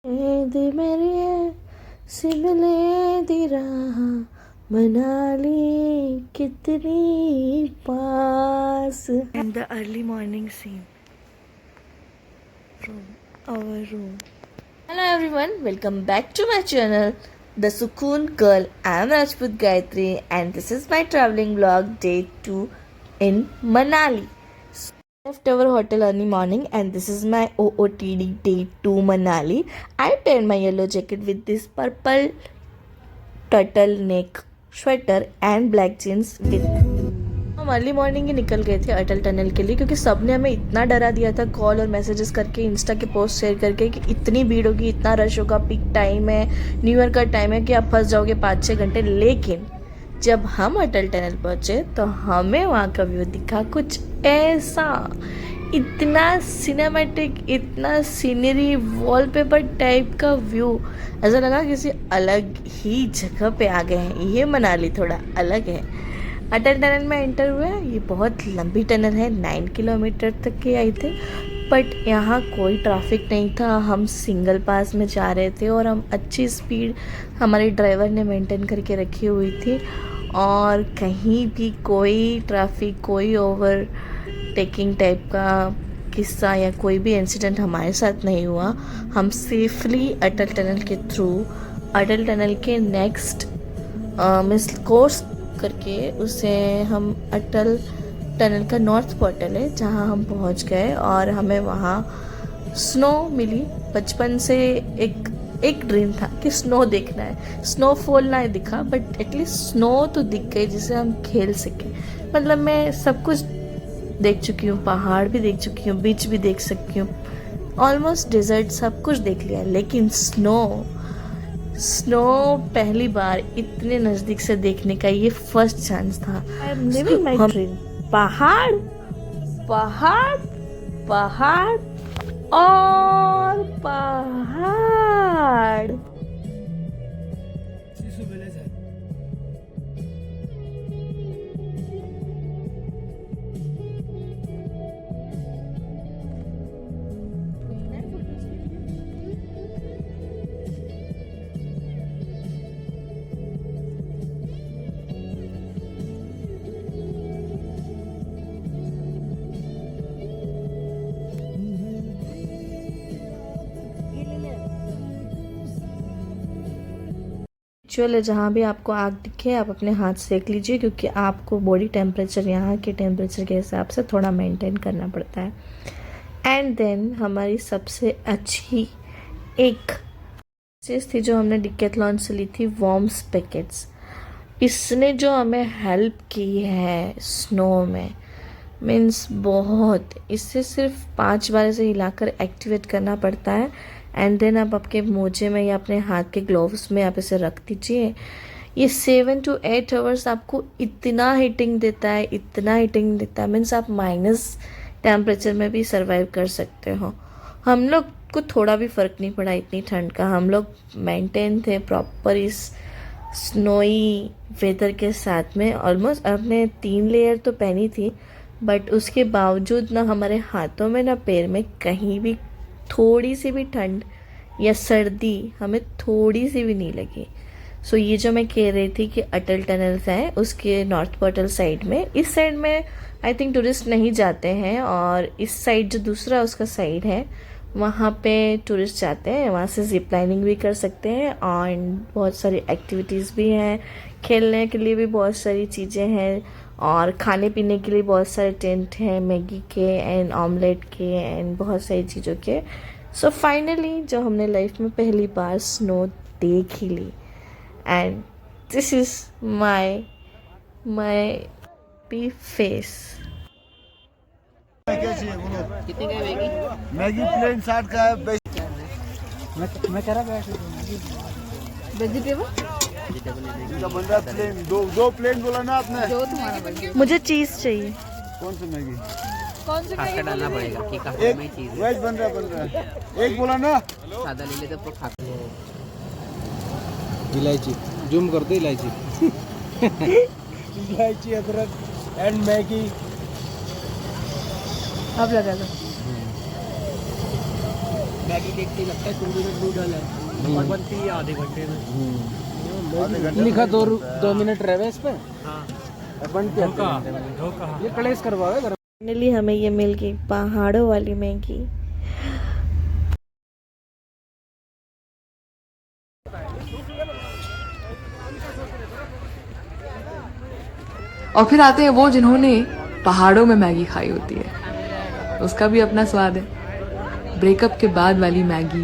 नींद मेरी शिमले दी राह मनाली कितनी पास. And the early morning scene from our room. Hello everyone, welcome back to my channel, The Sukoon Girl. I am Rajput Gayatri and this is my traveling vlog day 2 in Manali. Left our hotel early morning and this is my OOTD day 2 Manali. I paired my yellow jacket with this purple turtleneck sweater and black jeans with. हम early morning ही निकल गए थे अटल tunnel के लिए क्योंकि सबने हमें इतना डरा दिया था कॉल और मैसेजेस करके, इंस्टा के पोस्ट शेयर करके कि इतनी भीड़ होगी, इतना रश होगा, पीक टाइम है, न्यू ईयर का टाइम है कि आप फंस जाओगे 5-6 घंटे. लेकिन जब हम अटल टनल पहुंचे तो हमें वहाँ का व्यू दिखा कुछ ऐसा, इतना सिनेमैटिक, इतना सीनरी, वॉलपेपर टाइप का व्यू. ऐसा लगा किसी अलग ही जगह पे आ गए हैं. ये मनाली थोड़ा अलग है. अटल टनल में एंटर हुए. ये बहुत लंबी टनल है, 9 किलोमीटर तक की आई थी. बट यहाँ कोई ट्रैफिक नहीं था. हम सिंगल पास में जा रहे थे और हम अच्छी स्पीड हमारे ड्राइवर ने मेंटेन करके रखी हुई थी और कहीं भी कोई ट्रैफिक, कोई ओवर टेकिंग टाइप का किस्सा या कोई भी इंसिडेंट हमारे साथ नहीं हुआ. हम सेफली अटल टनल के थ्रू, अटल टनल के नेक्स्ट मिस कोर्स करके उसे हम अटल टनल का नॉर्थ पोर्टल है जहाँ हम पहुँच गए और हमें वहाँ स्नो मिली. बचपन से एक ड्रीम था कि स्नो देखना है. स्नोफॉल ना दिखा बट एटलीस्ट स्नो तो दिख गई जिसे हम खेल सकें. मतलब मैं सब कुछ देख चुकी हूँ, पहाड़ भी देख चुकी हूँ, बीच भी देख सकती हूँ, ऑलमोस्ट डेजर्ट सब कुछ देख लिया. लेकिन स्नो पहली बार इतने नज़दीक से देखने का ये फर्स्ट चांस था. I am living my dream. पहाड़ पहाड़ पहाड़ और पहाड़. चलो जहाँ भी आपको आग दिखे आप अपने हाथ सेक लीजिए क्योंकि आपको बॉडी टेम्परेचर यहाँ के टेम्परेचर के हिसाब से थोड़ा मेंटेन करना पड़ता है. एंड देन हमारी सबसे अच्छी एक चीज़ थी जो हमने डिकैथलॉन से ली थी, वॉर्म्स पैकेट्स. इसने जो हमें हेल्प की है स्नो में, मीन्स बहुत. इससे सिर्फ 5 बार से हिलाकर एक्टिवेट करना पड़ता है एंड देन आप आपके मोजे में या अपने हाथ के ग्लोव्स में आप इसे रख दीजिए. ये 7 to 8 आवर्स आपको इतना हीटिंग देता है, इतना हीटिंग देता है, मीन्स आप माइनस टेम्परेचर में भी सर्वाइव कर सकते हो. हम लोग को थोड़ा भी फ़र्क नहीं पड़ा इतनी ठंड का. हम लोग मेंटेन थे प्रॉपर इस स्नोई वेदर के साथ में. ऑलमोस्ट आपने 3 लेयर तो पहनी थी बट उसके बावजूद ना हमारे हाथों में ना पैर में कहीं भी थोड़ी सी भी ठंड या सर्दी हमें थोड़ी सी भी नहीं लगी. सो ये जो मैं कह रही थी कि अटल टनल्स हैं उसके नॉर्थ पोर्टल साइड में, इस साइड में आई थिंक टूरिस्ट नहीं जाते हैं और इस साइड जो दूसरा उसका साइड है वहाँ पे टूरिस्ट जाते हैं. वहाँ से जिप लाइनिंग भी कर सकते हैं और बहुत सारी एक्टिविटीज़ भी हैं, खेलने के लिए भी बहुत सारी चीज़ें हैं और खाने पीने के लिए बहुत सारे टेंट हैं, मैगी के एंड ऑमलेट के एंड बहुत सारी चीज़ों के. सो फाइनली जो हमने लाइफ में पहली बार स्नो देख ही ली and this is my happy face. कितने का है मैगी? मैगी प्लेन 60 का है. मैं कह रहा वेजिटेबल इनका बन रहा है प्लेन. दो प्लेन बोला ना आपने. जो तुम्हारा बन गया. मुझे चीज़ चाहिए. कौन सी मैगी? कौन सी मैगी डालना पड़ेगा कि का एक में चीज है. वेज बन रहा है. एक बोला ना. सादा ले लेते तो खा लो. इलायची जूम कर दो. इलायची इलायची, अदरक एंड मैगी. अब लगा दो. मैगी देखते लगता है 2 मिनट नूडल है और बनती है आधे घंटे में। लिखा 2 मिनट रहे इस पे। हाँ बनते हैं ये कलेश करवाओ घर। फाइनली हमें ये मिल गई पहाड़ों वाली मैगी। और फिर आते हैं वो जिन्होंने पहाड़ों में मैगी खाई होती है, उसका भी अपना स्वाद है। ब्रेकअप के बाद वाली मैगी,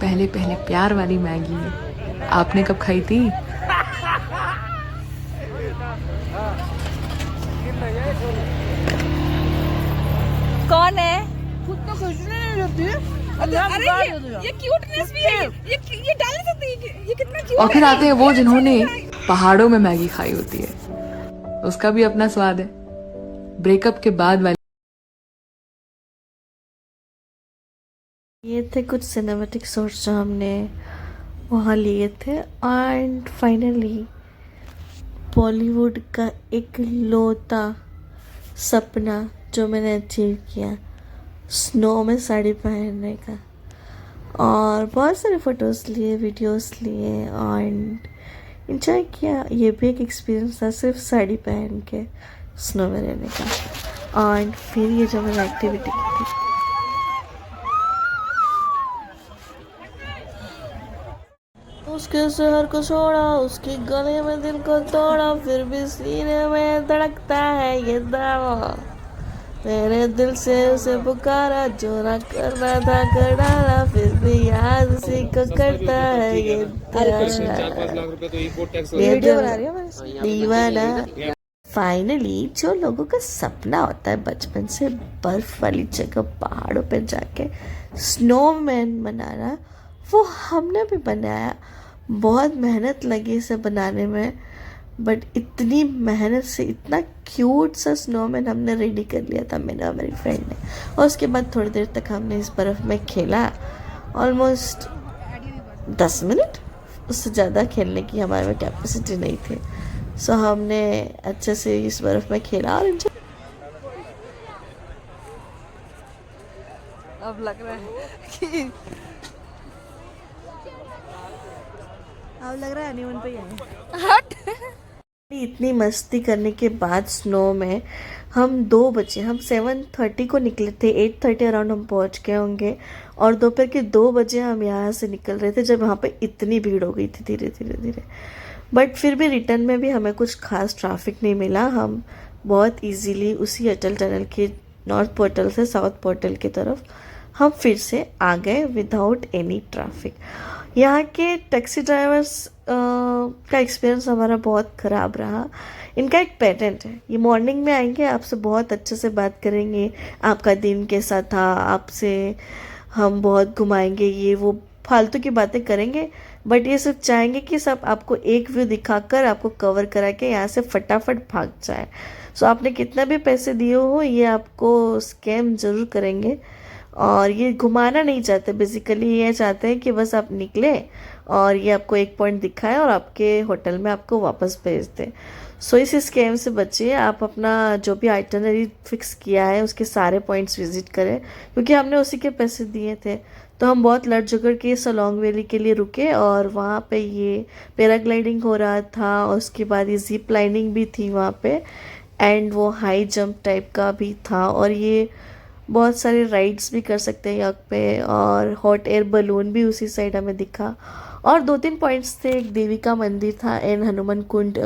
पहले पहले प्यार वाली मैगी, आपने कब खाई थी? कौन है? खुद तो कुछ नहीं होती। अरे ये क्यूटनेस भी है। ये डाल नहीं सकती। ये कितना क्यूट है। और फिर आते हैं वो जिन्होंने पहाड़ों में मैगी खाई होती है, उसका भी अपना स्वाद है। ब्रेकअप के बाद वाली। ये थे कुछ सिनेमैटिक शॉट्स जो हमने वहाँ लिए थे। एंड फाइनली बॉलीवुड का एक लौता सपना जो मैंने अचीव किया, स्नो में साड़ी पहनने का। और बहुत सारे फ़ोटोज़ लिए, वीडियोस लिए एंड इंजॉय किया। ये भी एक एक्सपीरियंस था, सिर्फ साड़ी पहन के स्नो में रहने का। एंड फिर ये जो मैंने एक्टिविटी की थी, उसके शहर को छोड़ा, उसके गले में दिल को तोड़ा, फिर भी सीने में धड़कता है ये दावा। मेरे दिल से उसे पुकारा, जो ना करना था कर डाला, फिर भी याद उसी को करता है ये दीवाना। फाइनली जो लोगों का सपना होता है बचपन से बर्फ वाली जगह पहाड़ों पे जाके स्नोमैन बनाना, वो हमने भी बनाया। बहुत मेहनत लगी इसे बनाने में, बट इतनी मेहनत से इतना क्यूट सा स्नोमैन हमने रेडी कर लिया था मैंने और मेरी फ्रेंड ने। और उसके बाद थोड़ी देर तक हमने इस बर्फ़ में खेला, ऑलमोस्ट 10 मिनट। उससे ज़्यादा खेलने की हमारे में कैपेसिटी नहीं थी। सो हमने अच्छे से इस बर्फ़ में खेला और enjoy। अब लग रहा है कि हनीमून पे ही आए। इतनी मस्ती करने के बाद स्नो में हम 2 बजे, हम 7:30 को निकले थे, 8:30 अराउंड हम पहुंच गए होंगे। और दोपहर के 2 बजे हम यहाँ से निकल रहे थे, जब वहाँ पे इतनी भीड़ हो गई थी धीरे धीरे धीरे। बट फिर भी रिटर्न में भी हमें कुछ खास ट्रैफिक नहीं मिला। हम बहुत इजीली उसी अटल टनल के नॉर्थ पोर्टल से साउथ पोर्टल की तरफ हम फिर से आ गए विदाउट एनी ट्रैफिक। यहाँ के टैक्सी ड्राइवर्स का एक्सपीरियंस हमारा बहुत ख़राब रहा। इनका एक पैटर्न है, ये मॉर्निंग में आएंगे, आपसे बहुत अच्छे से बात करेंगे, आपका दिन कैसा था, आपसे हम बहुत घुमाएंगे, ये वो फालतू की बातें करेंगे। बट ये सिर्फ चाहेंगे कि सब आपको एक व्यू दिखाकर आपको कवर करा के यहाँ से फटाफट भाग जाए। सो आपने कितना भी पैसे दिए हो, ये आपको स्कैम ज़रूर करेंगे। और ये घुमाना नहीं चाहते, बेसिकली ये चाहते हैं कि बस आप निकले और ये आपको एक पॉइंट दिखाए और आपके होटल में आपको वापस भेज दें। सो इस स्कैम से बचिए। आप अपना जो भी आइटनरी फिक्स किया है उसके सारे पॉइंट्स विजिट करें, क्योंकि हमने उसी के पैसे दिए थे। तो हम बहुत लड़ झगड़ के सोलोंग वैली के लिए रुके और वहाँ पे ये पैराग्लाइडिंग हो रहा था, और उसके बाद ये जिप लाइनिंग भी थी वहाँ पे, एंड वो हाई जंप टाइप का भी था। और ये बहुत सारे राइड्स भी कर सकते हैं यहाँ पे, और हॉट एयर बलून भी उसी साइड हमें दिखा। और 2-3 पॉइंट्स थे, एक देवी का मंदिर था एंड हनुमान कुंड